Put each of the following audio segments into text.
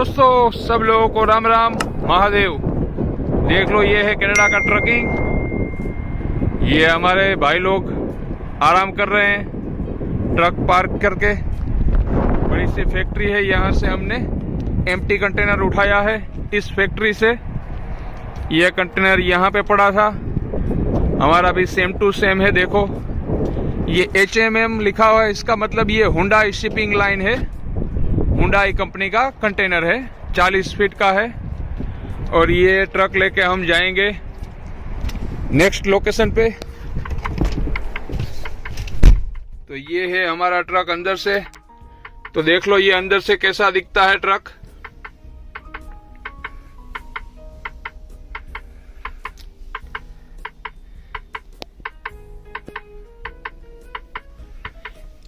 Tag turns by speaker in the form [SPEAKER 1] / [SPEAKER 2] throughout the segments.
[SPEAKER 1] दोस्तों, सब लोगों को राम राम महादेव। देख लो, ये है कनाडा का ट्रकिंग। ये हमारे भाई लोग आराम कर रहे हैं ट्रक पार्क करके। बड़ी सी फैक्ट्री है, यहाँ से हमने एम्प्टी कंटेनर उठाया है इस फैक्ट्री से। यह कंटेनर यहाँ पे पड़ा था, हमारा भी सेम टू सेम है। देखो, ये HMM लिखा हुआ है, इसका मतलब ये हुंडई शिपिंग लाइन है। हुंडई कंपनी का कंटेनर है, 40 फीट का है। और ये ट्रक लेके हम जाएंगे नेक्स्ट लोकेशन पे। तो ये है हमारा ट्रक अंदर से। तो देख लो ये अंदर से कैसा दिखता है ट्रक।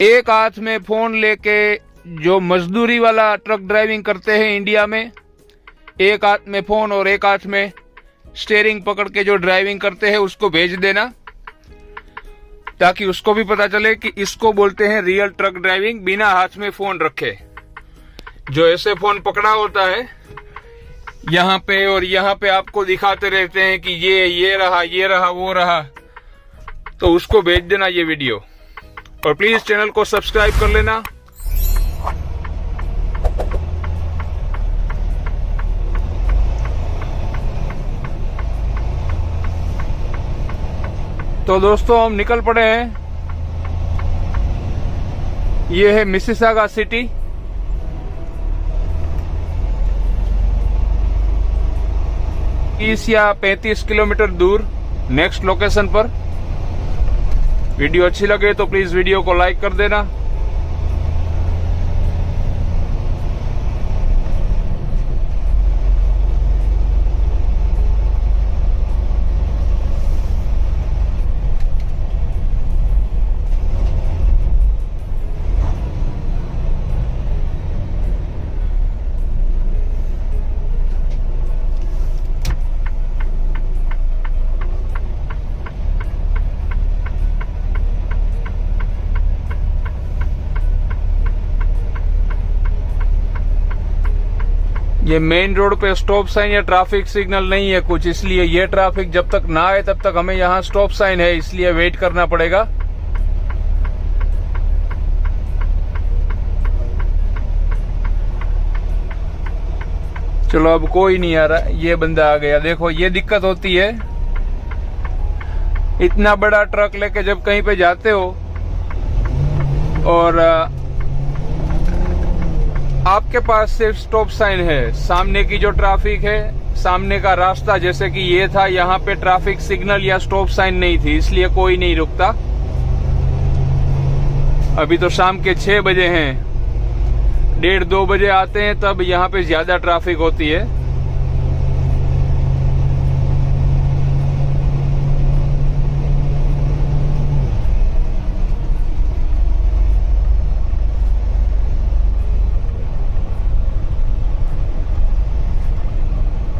[SPEAKER 1] एक हाथ में फोन लेके जो मजदूरी वाला ट्रक ड्राइविंग करते हैं इंडिया में, एक हाथ में फोन और एक हाथ में स्टीयरिंग पकड़ के जो ड्राइविंग करते हैं, उसको भेज देना, ताकि उसको भी पता चले कि इसको बोलते हैं रियल ट्रक ड्राइविंग, बिना हाथ में फोन रखे। जो ऐसे फोन पकड़ा होता है यहाँ पे और यहाँ पे आपको दिखाते रहते हैं कि ये रहा वो रहा, तो उसको भेज देना ये वीडियो। और प्लीज चैनल को सब्सक्राइब कर लेना। तो दोस्तों, हम निकल पड़े हैं। ये है मिसिसागा सिटी। 30 या 35 किलोमीटर दूर नेक्स्ट लोकेशन पर। वीडियो अच्छी लगे तो प्लीज वीडियो को लाइक कर देना। ये मेन रोड पे स्टॉप साइन या ट्रैफिक सिग्नल नहीं है कुछ, इसलिए ये ट्रैफिक जब तक ना आए तब तक हमें यहाँ स्टॉप साइन है, इसलिए वेट करना पड़ेगा। चलो, अब कोई नहीं आ रहा, ये बंदा आ गया। देखो, ये दिक्कत होती है, इतना बड़ा ट्रक लेके जब कहीं पे जाते हो और आपके पास सिर्फ स्टॉप साइन है, सामने की जो ट्रैफिक है, सामने का रास्ता जैसे कि ये था, यहाँ पे ट्रैफिक सिग्नल या स्टॉप साइन नहीं थी, इसलिए कोई नहीं रुकता। अभी तो शाम के 6 बजे हैं, 1:30-2 बजे आते हैं, तब यहाँ पे ज्यादा ट्रैफिक होती है।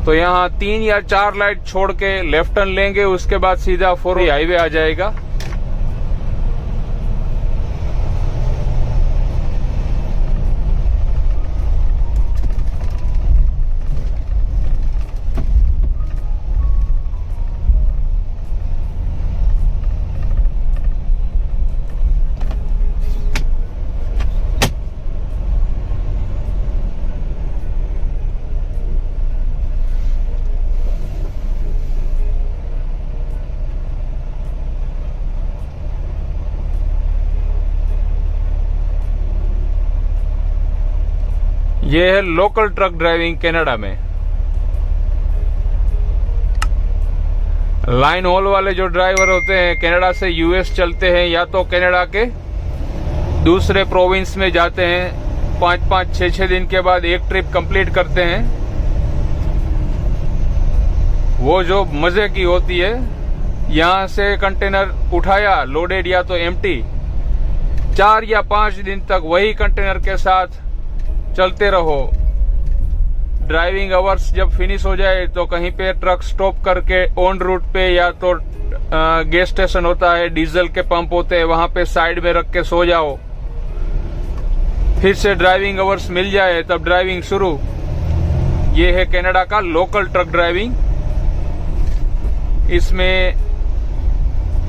[SPEAKER 1] तो यहाँ 3 या 4 लाइट छोड़ के लेफ्ट टर्न लेंगे, उसके बाद सीधा 4 हाईवे आ जाएगा। ये है लोकल ट्रक ड्राइविंग कनाडा में। लाइन हॉल वाले जो ड्राइवर होते हैं, कनाडा से US चलते हैं या तो कनाडा के दूसरे प्रोविंस में जाते हैं, 5-5, 6-6 दिन के बाद एक ट्रिप कंप्लीट करते हैं। वो जो मजे की होती है, यहाँ से कंटेनर उठाया लोडेड या तो एम्प्टी, 4 या 5 दिन तक वही कंटेनर के साथ चलते रहो। ड्राइविंग आवर्स जब फिनिश हो जाए तो कहीं पे ट्रक स्टॉप करके ऑन रूट पे, या तो गैस स्टेशन होता है, डीजल के पंप होते हैं, वहां पे साइड में रख के सो जाओ। फिर से ड्राइविंग आवर्स मिल जाए तब ड्राइविंग शुरू। ये है कनाडा का लोकल ट्रक ड्राइविंग। इसमें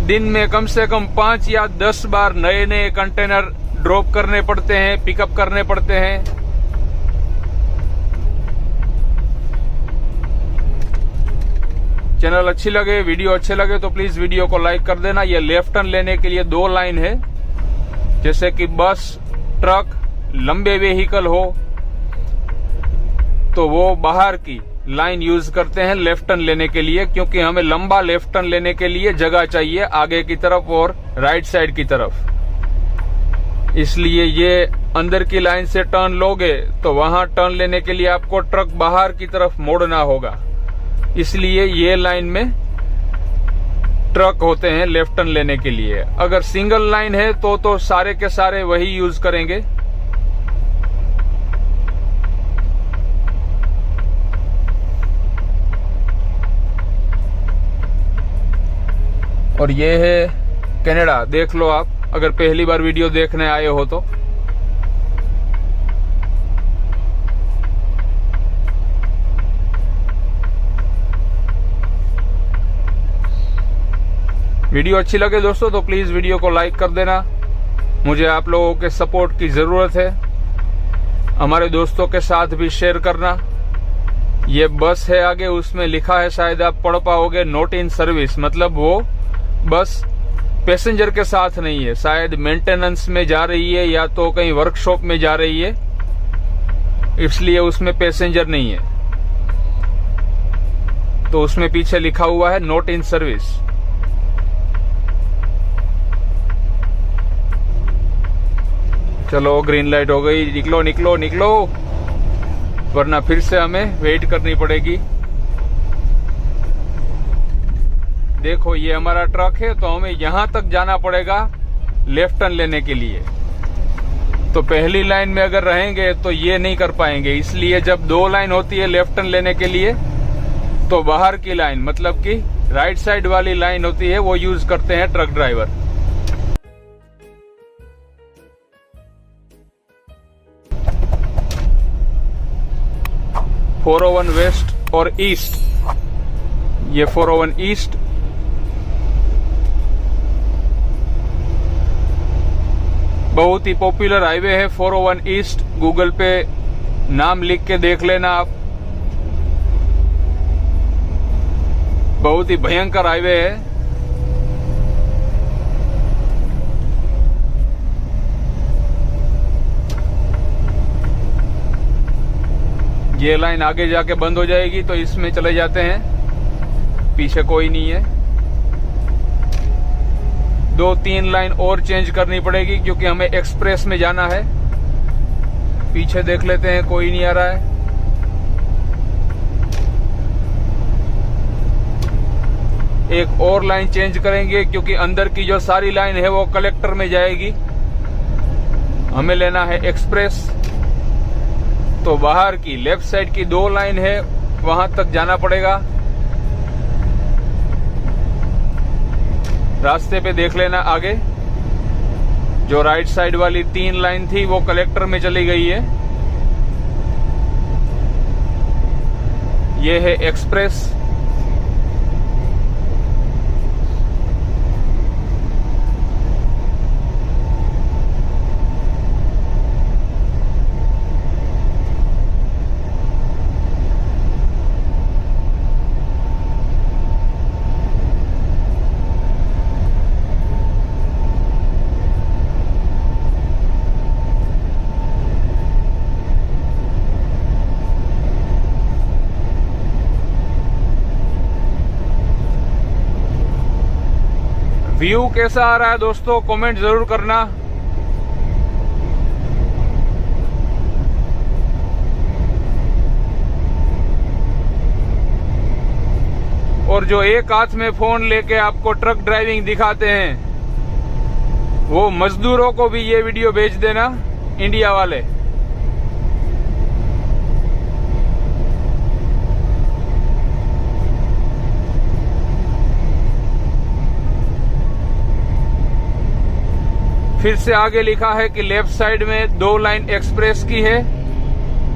[SPEAKER 1] दिन में कम से कम 5 या 10 बार नए नए कंटेनर ड्रॉप करने पड़ते हैं, पिकअप करने पड़ते हैं। चैनल अच्छी लगे, वीडियो अच्छे लगे तो प्लीज वीडियो को लाइक कर देना। ये लेफ्ट टर्न लेने के लिए 2 लाइन है। जैसे कि बस, ट्रक, लंबे व्हीकल हो तो वो बाहर की लाइन यूज करते हैं लेफ्ट टर्न लेने के लिए, क्योंकि हमें लंबा लेफ्ट टर्न लेने के लिए जगह चाहिए आगे की तरफ और राइट साइड की तरफ। इसलिए ये अंदर की लाइन से टर्न लोगे तो वहां टर्न लेने के लिए आपको ट्रक बाहर की तरफ मोड़ना होगा। इसलिए ये लाइन में ट्रक होते हैं लेफ्ट टर्न लेने के लिए। अगर सिंगल लाइन है तो सारे के सारे वही यूज करेंगे। और ये है कनाडा, देख लो आप अगर पहली बार वीडियो देखने आए हो तो। वीडियो अच्छी लगे दोस्तों तो प्लीज वीडियो को लाइक कर देना। मुझे आप लोगों के सपोर्ट की जरूरत है। हमारे दोस्तों के साथ भी शेयर करना। ये बस है आगे, उसमें लिखा है, शायद आप पढ़ पाओगे, नॉट इन सर्विस, मतलब वो बस पैसेंजर के साथ नहीं है, शायद मेंटेनेंस में जा रही है या तो कहीं वर्कशॉप में जा रही है, इसलिए उसमें पैसेंजर नहीं है। तो उसमें पीछे लिखा हुआ है नॉट इन सर्विस। चलो ग्रीन लाइट हो गई, निकलो निकलो निकलो, वरना फिर से हमें वेट करनी पड़ेगी। देखो ये हमारा ट्रक है तो हमें यहां तक जाना पड़ेगा लेफ्ट टर्न लेने के लिए। तो पहली लाइन में अगर रहेंगे तो ये नहीं कर पाएंगे। इसलिए जब 2 लाइन होती है लेफ्ट टर्न लेने के लिए तो बाहर की लाइन, मतलब कि राइट साइड वाली लाइन होती है, वो यूज करते हैं ट्रक ड्राइवर। (401) वेस्ट और ईस्ट, ये 401 ईस्ट। बहुत ही पॉपुलर हाईवे है 401 ईस्ट। गूगल पे नाम लिख के देख लेना आप। बहुत ही भयंकर हाईवे है। ये लाइन आगे जाके बंद हो जाएगी तो इसमें चले जाते हैं, पीछे कोई नहीं है। 2-3 लाइन और चेंज करनी पड़ेगी क्योंकि हमें एक्सप्रेस में जाना है। पीछे देख लेते हैं, कोई नहीं आ रहा है। एक और लाइन चेंज करेंगे क्योंकि अंदर की जो सारी लाइन है वो कलेक्टर में जाएगी। हमें लेना है एक्सप्रेस। तो बाहर की लेफ्ट साइड की 2 लाइन है, वहां तक जाना पड़ेगा। रास्ते पे देख लेना आगे, जो राइट साइड वाली 3 लाइन थी वो कलेक्टर में चली गई है। ये है एक्सप्रेस। व्यू कैसा आ रहा है दोस्तों, कमेंट जरूर करना। और जो एक हाथ में फोन लेके आपको ट्रक ड्राइविंग दिखाते हैं वो मजदूरों को भी ये वीडियो भेज देना, इंडिया वाले। फिर से आगे लिखा है कि लेफ्ट साइड में 2 लाइन एक्सप्रेस की है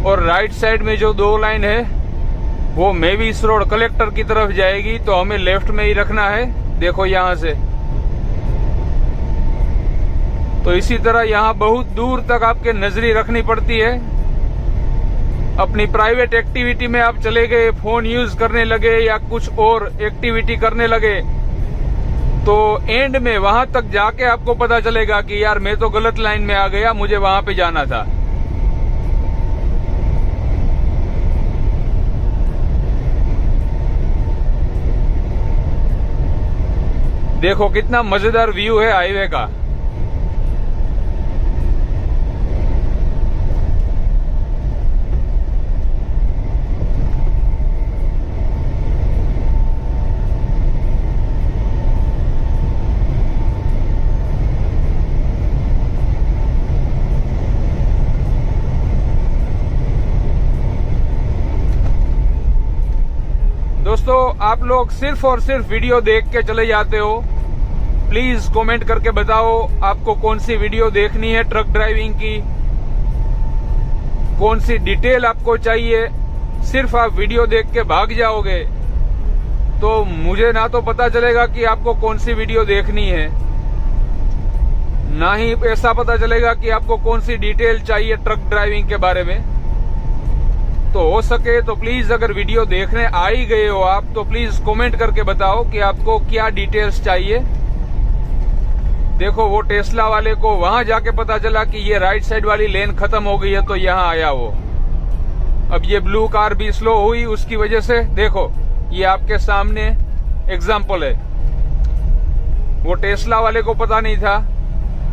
[SPEAKER 1] और राइट साइड में जो 2 लाइन है वो मेविस रोड कलेक्टर की तरफ जाएगी तो हमें लेफ्ट में ही रखना है। देखो यहां से, तो इसी तरह यहां बहुत दूर तक आपके नजरी रखनी पड़ती है। अपनी प्राइवेट एक्टिविटी में आप चले गए, फोन यूज करने लगे या कुछ और एक्टिविटी करने लगे, तो एंड में वहां तक जाके आपको पता चलेगा कि यार मैं तो गलत लाइन में आ गया, मुझे वहां पे जाना था। देखो कितना मजेदार व्यू है हाईवे का। दोस्तों, आप लोग सिर्फ और सिर्फ वीडियो देख के चले जाते हो। प्लीज कमेंट करके बताओ आपको कौन सी वीडियो देखनी है ट्रक ड्राइविंग की, कौन सी डिटेल आपको चाहिए। सिर्फ आप वीडियो देख के भाग जाओगे तो मुझे ना तो पता चलेगा कि आपको कौन सी वीडियो देखनी है, ना ही ऐसा पता चलेगा कि आपको कौन सी डिटेल चाहिए ट्रक ड्राइविंग के बारे में। तो हो सके तो प्लीज अगर वीडियो देखने आ ही गए हो आप, तो प्लीज कमेंट करके बताओ कि आपको क्या डिटेल्स चाहिए। देखो वो टेस्ला वाले को वहां जाके पता चला कि ये राइट साइड वाली लेन खत्म हो गई है, तो यहां आया वो। अब ये ब्लू कार भी स्लो हुई उसकी वजह से। देखो ये आपके सामने एग्जाम्पल है। वो टेस्ला वाले को पता नहीं था,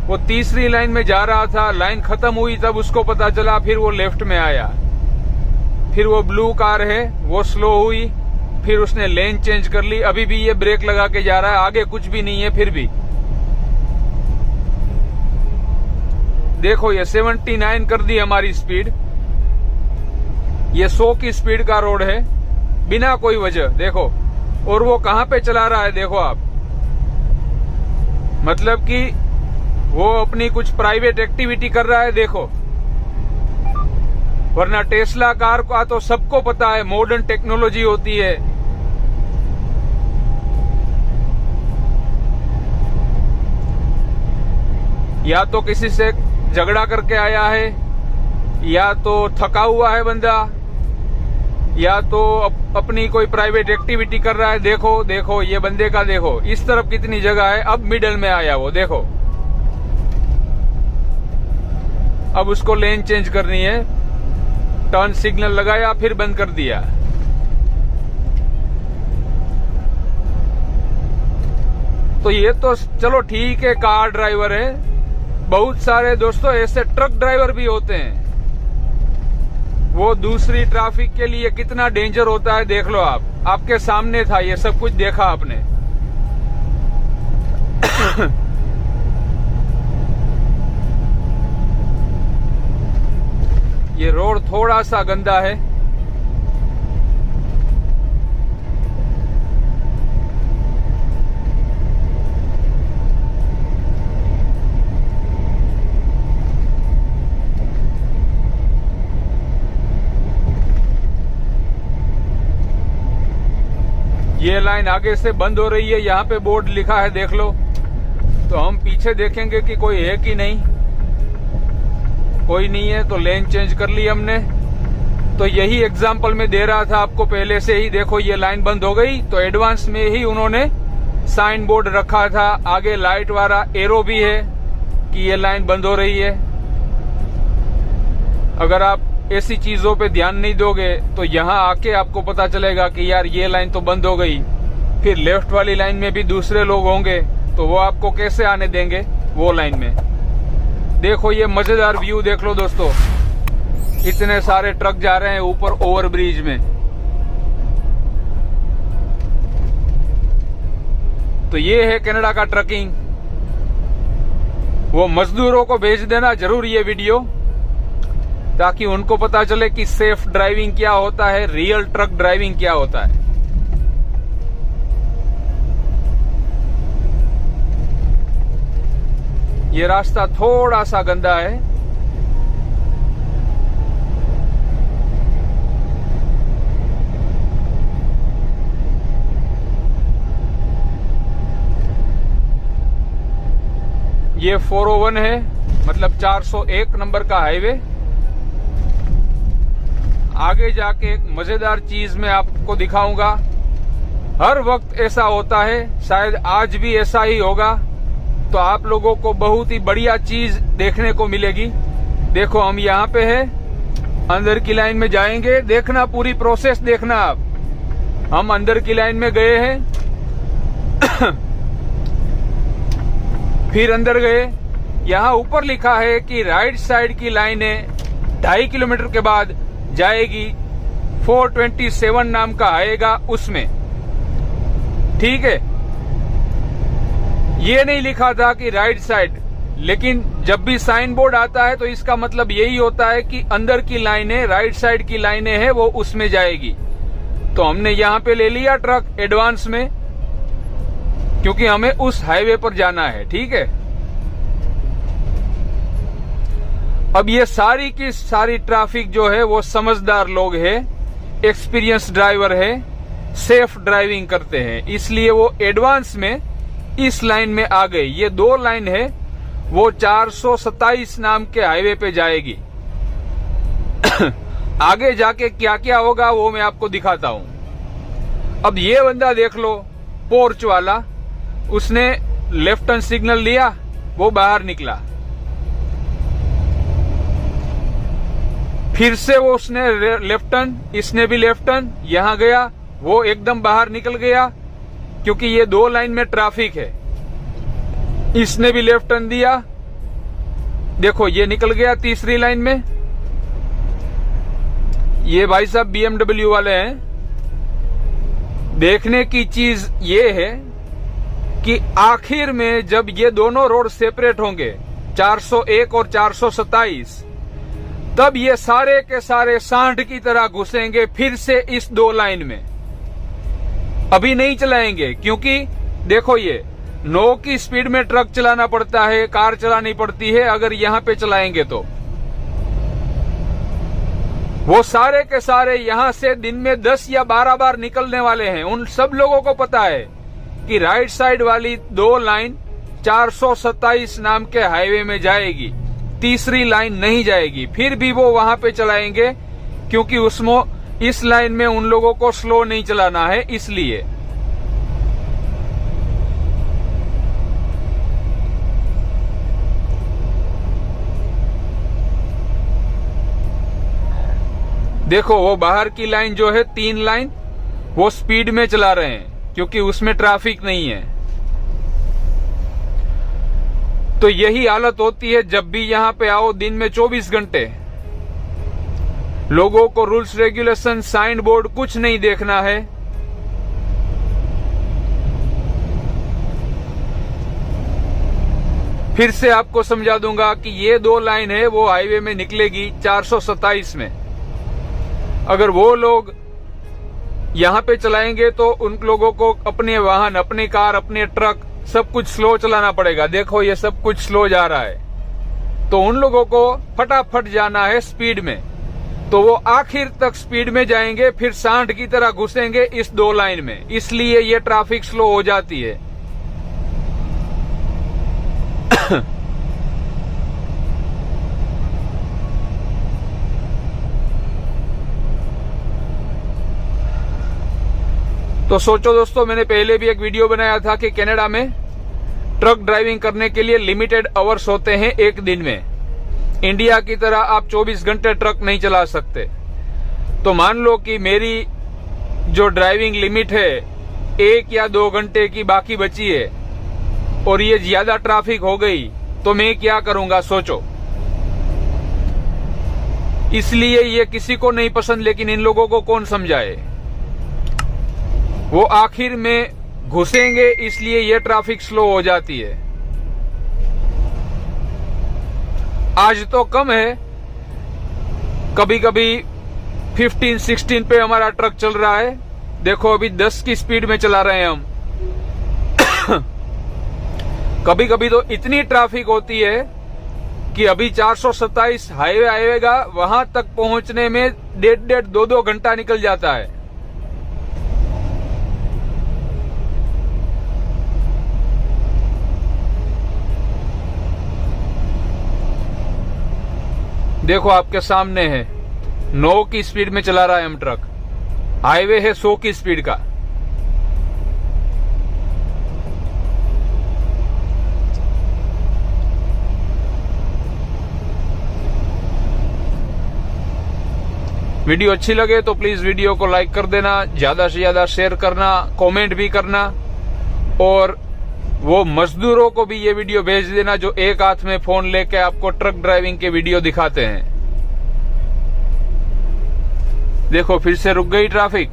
[SPEAKER 1] वो तीसरी लाइन में जा रहा था, लाइन खत्म हुई तब उसको पता चला, फिर वो लेफ्ट में आया। फिर वो ब्लू कार है वो स्लो हुई, फिर उसने लेन चेंज कर ली। अभी भी ये ब्रेक लगा के जा रहा है, आगे कुछ भी नहीं है फिर भी। देखो ये 79 कर दी हमारी स्पीड। ये 100 की स्पीड का रोड है बिना कोई वजह। देखो, और वो कहां पे चला रहा है देखो आप, मतलब कि वो अपनी कुछ प्राइवेट एक्टिविटी कर रहा है। देखो, वरना टेस्ला कार का तो सबको पता है मॉडर्न टेक्नोलॉजी होती है। या तो किसी से झगड़ा करके आया है, या तो थका हुआ है बंदा, या तो अपनी कोई प्राइवेट एक्टिविटी कर रहा है। देखो देखो ये बंदे का, देखो इस तरफ कितनी जगह है, अब मिडल में आया वो। देखो अब उसको लेन चेंज करनी है, टर्न सिग्नल लगाया फिर बंद कर दिया। तो ये तो चलो ठीक है, कार ड्राइवर है। बहुत सारे दोस्तों ऐसे ट्रक ड्राइवर भी होते हैं, वो दूसरी ट्रैफिक के लिए कितना डेंजर होता है देख लो आप। आपके सामने था, ये सब कुछ देखा आपने। ये रोड थोड़ा सा गंदा है। ये लाइन आगे से बंद हो रही है, यहाँ पे बोर्ड लिखा है देख लो। तो हम पीछे देखेंगे कि कोई है कि नहीं। कोई नहीं है तो लेन चेंज कर ली हमने। तो यही एग्जाम्पल में दे रहा था आपको पहले से ही। देखो ये लाइन बंद हो गई, तो एडवांस में ही उन्होंने साइन बोर्ड रखा था, आगे लाइट वाला एरो भी है कि ये लाइन बंद हो रही है। अगर आप ऐसी चीजों पे ध्यान नहीं दोगे तो यहाँ आके आपको पता चलेगा कि यार ये लाइन तो बंद हो गई, फिर लेफ्ट वाली लाइन में भी दूसरे लोग होंगे तो वो आपको कैसे आने देंगे वो लाइन में। देखो ये मजेदार व्यू देख लो दोस्तों, इतने सारे ट्रक जा रहे हैं ऊपर ओवरब्रिज में। तो ये है कनाडा का ट्रकिंग। वो मजदूरों को भेज देना जरूर ये वीडियो, ताकि उनको पता चले कि सेफ ड्राइविंग क्या होता है, रियल ट्रक ड्राइविंग क्या होता है। ये रास्ता थोड़ा सा गंदा है। ये 401 है, मतलब 401 नंबर का हाईवे। आगे जाके एक मजेदार चीज मैं आपको दिखाऊंगा। हर वक्त ऐसा होता है, शायद आज भी ऐसा ही होगा, तो आप लोगों को बहुत ही बढ़िया चीज देखने को मिलेगी। देखो हम यहाँ पे है, अंदर की लाइन में जाएंगे, देखना पूरी प्रोसेस देखना आप। हम अंदर की लाइन में गए हैं फिर अंदर गए। यहाँ ऊपर लिखा है कि राइट साइड की लाइनें 2.5 किलोमीटर के बाद जाएगी, 427 नाम का आएगा उसमें, ठीक है। ये नहीं लिखा था कि राइट साइड, लेकिन जब भी साइन बोर्ड आता है तो इसका मतलब यही होता है कि अंदर की लाइनें, राइट साइड की लाइनें हैं, वो उसमें जाएगी। तो हमने यहाँ पे ले लिया ट्रक एडवांस में, क्योंकि हमें उस हाईवे पर जाना है, ठीक है। अब ये सारी की सारी ट्रैफिक जो है वो समझदार लोग हैं, एक्सपीरियंस ड्राइवर है, सेफ ड्राइविंग करते हैं, इसलिए वो एडवांस में इस लाइन में आ गए। ये 2 लाइन है, वो 427 नाम के हाईवे पे जाएगी। आगे जाके क्या क्या होगा वो मैं आपको दिखाता हूं। अब ये बंदा देख लो, पोर्च वाला, उसने लेफ्ट टर्न सिग्नल लिया, वो बाहर निकला। फिर से वो उसने लेफ्ट टर्न, इसने भी लेफ्ट टर्न, यहां गया, वो एकदम बाहर निकल गया, क्योंकि ये 2 लाइन में ट्रैफिक है। इसने भी लेफ्ट टर्न दिया, देखो ये निकल गया तीसरी लाइन में। ये भाई साहब BMW वाले हैं। देखने की चीज ये है कि आखिर में जब ये दोनों रोड सेपरेट होंगे, 401 और 427, तब ये सारे के सारे सांड की तरह घुसेंगे फिर से इस 2 लाइन में। अभी नहीं चलाएंगे, क्योंकि देखो ये 9 की स्पीड में ट्रक चलाना पड़ता है, कार चलानी पड़ती है, अगर यहां पे चलाएंगे तो वो सारे के सारे यहां से दिन में 10 या 12 बार निकलने वाले हैं। उन सब लोगों को पता है कि राइट साइड वाली 2 लाइन 427 नाम के हाईवे में जाएगी, तीसरी लाइन नहीं जाएगी। फिर भी वो वहां पे चलाएंगे, क्योंकि उसमें इस लाइन में उन लोगों को स्लो नहीं चलाना है, इसलिए। देखो वो बाहर की लाइन जो है 3 लाइन, वो स्पीड में चला रहे हैं, क्योंकि उसमें ट्रैफिक नहीं है। तो यही हालत होती है जब भी यहां पे आओ, दिन में 24 घंटे लोगों को रूल्स रेगुलेशन, साइन बोर्ड कुछ नहीं देखना है। फिर से आपको समझा दूंगा कि ये 2 लाइन है, वो हाईवे में निकलेगी 427 में। अगर वो लोग यहां पे चलाएंगे तो उन लोगों को अपने वाहन, अपनी कार, अपने ट्रक सब कुछ स्लो चलाना पड़ेगा। देखो ये सब कुछ स्लो जा रहा है, तो उन लोगों को फटाफट जाना है स्पीड में, तो वो आखिर तक स्पीड में जाएंगे, फिर सांड की तरह घुसेंगे इस 2 लाइन में, इसलिए ये ट्रैफिक स्लो हो जाती है। तो सोचो दोस्तों, मैंने पहले भी एक वीडियो बनाया था कि कनाडा में ट्रक ड्राइविंग करने के लिए लिमिटेड आवर्स होते हैं एक दिन में। इंडिया की तरह आप 24 घंटे ट्रक नहीं चला सकते। तो मान लो कि मेरी जो ड्राइविंग लिमिट है 1 या 2 घंटे की बाकी बची है, और ये ज्यादा ट्रैफिक हो गई, तो मैं क्या करूंगा सोचो। इसलिए ये किसी को नहीं पसंद, लेकिन इन लोगों को कौन समझाए। वो आखिर में घुसेंगे, इसलिए ये ट्रैफिक स्लो हो जाती है। आज तो कम है, कभी कभी 15-16 पे हमारा ट्रक चल रहा है। देखो अभी 10 की स्पीड में चला रहे हैं हम। कभी कभी तो इतनी ट्रैफिक होती है कि अभी 427 हाईवे आएगा, वहां तक पहुंचने में 1.5 2 घंटा निकल जाता है। देखो आपके सामने है 9 की स्पीड में चला रहा है एम ट्रक, हाईवे है 100 की स्पीड का। वीडियो अच्छी लगे तो प्लीज वीडियो को लाइक कर देना, ज्यादा से ज्यादा शेयर करना, कमेंट भी करना, और वो मजदूरों को भी ये वीडियो भेज देना जो एक हाथ में फोन लेके आपको ट्रक ड्राइविंग के वीडियो दिखाते हैं। देखो फिर से रुक गई ट्रैफिक,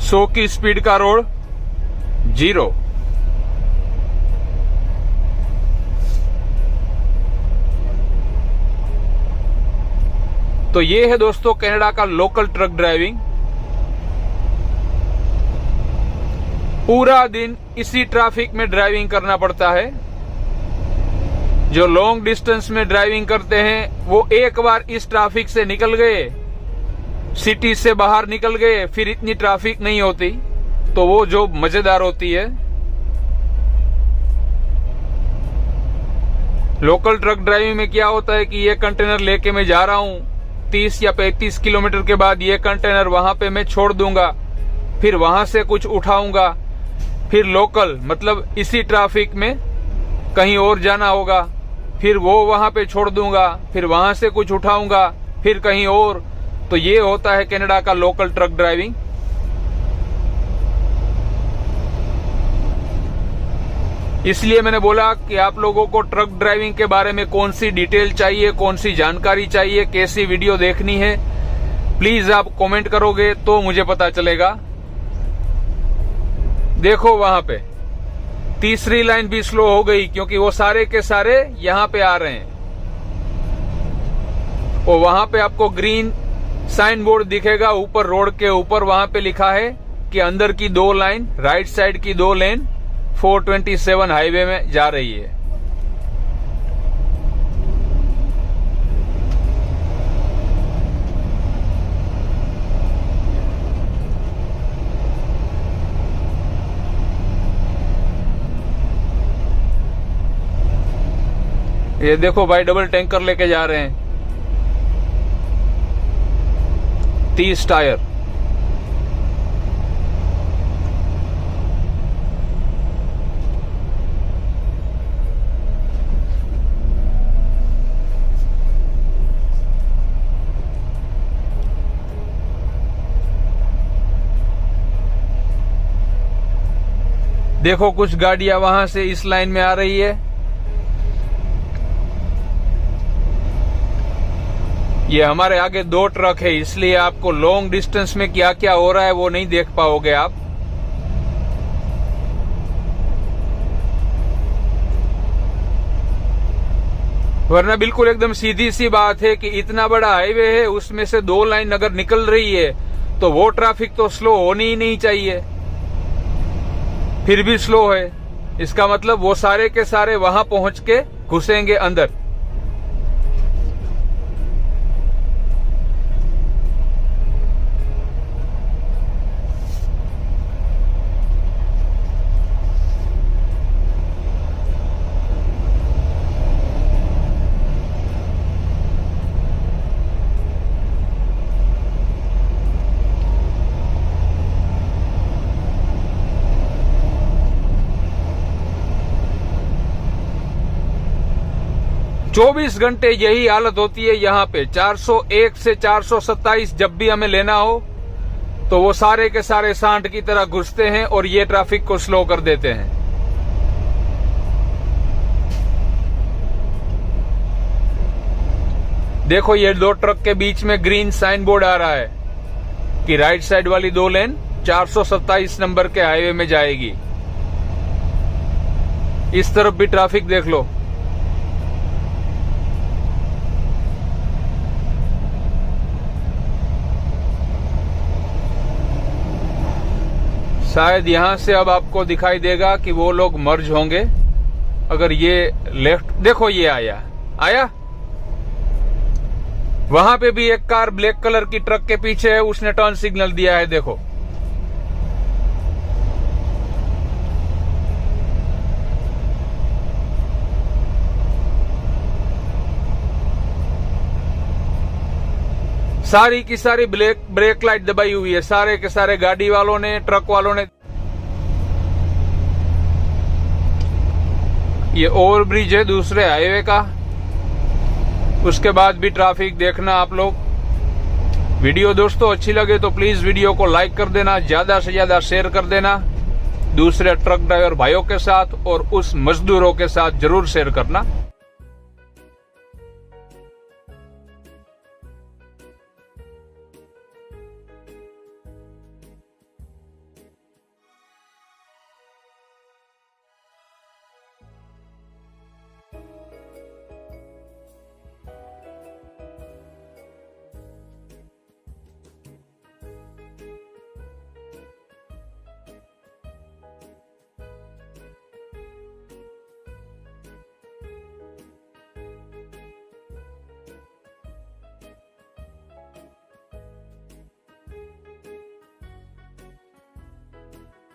[SPEAKER 1] 100 की स्पीड का रोड 0। तो ये है दोस्तों कनाडा का लोकल ट्रक ड्राइविंग। पूरा दिन इसी ट्रैफिक में ड्राइविंग करना पड़ता है। जो लॉन्ग डिस्टेंस में ड्राइविंग करते हैं वो एक बार इस ट्रैफिक से निकल गए, सिटी से बाहर निकल गए, फिर इतनी ट्रैफिक नहीं होती, तो वो जो मजेदार होती है। लोकल ट्रक ड्राइविंग में क्या होता है कि ये कंटेनर लेके मैं जा रहा हूं, 30 या 35 किलोमीटर के बाद ये कंटेनर वहां पे मैं छोड़ दूंगा, फिर वहां से कुछ उठाऊंगा, फिर लोकल मतलब इसी ट्रैफिक में कहीं और जाना होगा, फिर वो वहां पे छोड़ दूंगा, फिर वहां से कुछ उठाऊंगा, फिर कहीं और। तो ये होता है कनाडा का लोकल ट्रक ड्राइविंग। इसलिए मैंने बोला कि आप लोगों को ट्रक ड्राइविंग के बारे में कौन सी डिटेल चाहिए, कौन सी जानकारी चाहिए, कैसी वीडियो देखनी है, प्लीज आप कमेंट करोगे तो मुझे पता चलेगा। देखो वहां पे तीसरी लाइन भी स्लो हो गई क्योंकि वो सारे के सारे यहां पे आ रहे हैं। और वहां पे आपको ग्रीन साइन बोर्ड दिखेगा ऊपर रोड के ऊपर, वहां पे लिखा है कि अंदर की 2 लाइन, राइट साइड की 2 लेन 427 हाईवे में जा रही है। ये देखो भाई डबल टैंकर लेके जा रहे हैं, 30 टायर। देखो कुछ गाड़ियां वहां से इस लाइन में आ रही है। ये हमारे आगे 2 ट्रक है, इसलिए आपको लॉन्ग डिस्टेंस में क्या क्या हो रहा है वो नहीं देख पाओगे आप। वरना बिल्कुल एकदम सीधी सी बात है कि इतना बड़ा हाईवे है, उसमें से 2 लाइन अगर निकल रही है तो वो ट्रैफिक तो स्लो होनी ही नहीं चाहिए, फिर भी स्लो है। इसका मतलब वो सारे के सारे वहां पहुंच के घुसेंगे अंदर। चौबीस घंटे यही हालत होती है यहाँ पे। 401 से 427 जब भी हमें लेना हो तो वो सारे के सारे सांड की तरह घुसते हैं और ये ट्रैफिक को स्लो कर देते हैं। देखो ये 2 ट्रक के बीच में ग्रीन साइन बोर्ड आ रहा है कि राइट साइड वाली 2 लेन 427 नंबर के हाईवे में जाएगी। इस तरफ भी ट्रैफिक देख लो। शायद यहां से अब आपको दिखाई देगा कि वो लोग मर्ज होंगे। अगर ये लेफ्ट, देखो ये आया वहां पे भी एक कार ब्लैक कलर की ट्रक के पीछे है, उसने टर्न सिग्नल दिया है। देखो सारी की सारी ब्रेक लाइट दबाई हुई है, सारे के सारे गाड़ी वालों ने, ट्रक वालों ने। ये ओवर ब्रिज है दूसरे हाईवे का, उसके बाद भी ट्रैफिक देखना आप लोग। वीडियो दोस्तों अच्छी लगे तो प्लीज वीडियो को लाइक कर देना, ज्यादा से ज्यादा शेयर कर देना दूसरे ट्रक ड्राइवर भाइयों के साथ और उस मजदूरों के साथ जरूर शेयर करना।